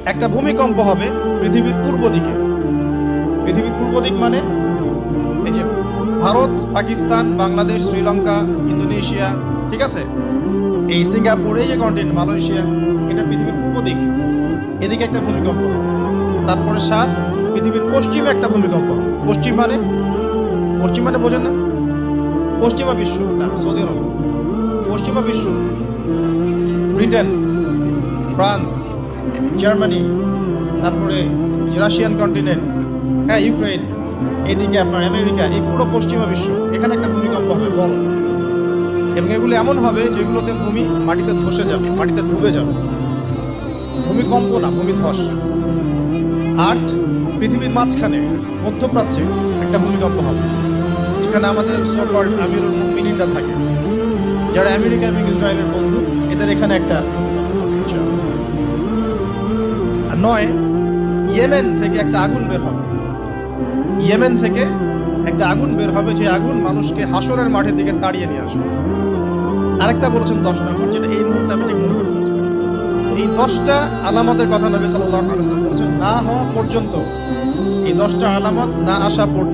একটা ভূমিকম্প হবে পৃথিবীর পূর্ব দিকে। পৃথিবীর পূর্ব দিক মানে এই যে ভারত, পাকিস্তান, বাংলাদেশ, শ্রীলঙ্কা, ইন্দোনেশিয়া, ঠিক আছে, এই সিঙ্গাপুর, এই যে কন্টিনেন্ট মালয়েশিয়া, এটা পৃথিবীর পূর্ব দিক। এদিকে একটা ভূমিকম্প হবে। তারপরে 7 পৃথিবীর পশ্চিমে একটা ভূমিকম্প হবে। পশ্চিম মানে বোঝেন না? পশ্চিমা বিশ্ব না, সৌদি আরব। পশ্চিমা বিশ্ব ব্রিটেন, ফ্রান্স, জার্মানি, তারপরে রাশিয়ান কন্টিনেন্ট, হ্যাঁ, ইউক্রেন, এদিকে আপনার আমেরিকা, এই পুরো পশ্চিমা বিশ্ব, এখানে একটা ভূমিকম্প হবে বড়। এবং এগুলো এমন হবে যেগুলোতে ভূমি মাটিতে ধসে যাবে, মাটিতে ডুবে যাবে। ভূমিকম্প না, ভূমিধস। 8 পৃথিবীর মাঝখানে মধ্যপ্রাচ্যে একটা ভূমিকম্প হবে, যেখানে আমাদের সো-কল্ড আমিরুল মুমিনিনরা থাকে, যারা আমেরিকা এবং ইসরায়েলের বন্ধু, এদের এখানে একটা ভূমিকম্প হবে। আর 9 ইয়েমেন থেকে একটা আগুন বের হবে। ইয়েমেন থেকে একটা আগুন বের হবে, যে আগুন মানুষকে হাসরের মাঠের দিকে তাড়িয়ে নিয়ে আসবে। আরেকটা বলেছেন 10 নম্বর, যেটা এই মুহূর্তে আমি ঠিক মনে করতে পারছি না। এই 10টা আলামতের কথা নবী সাল্লাল্লাহু আলাইহি ওয়াসাল্লাম বলেছেন, না হওয়া পর্যন্ত, এই 10টা আলামত না আসা পর্যন্ত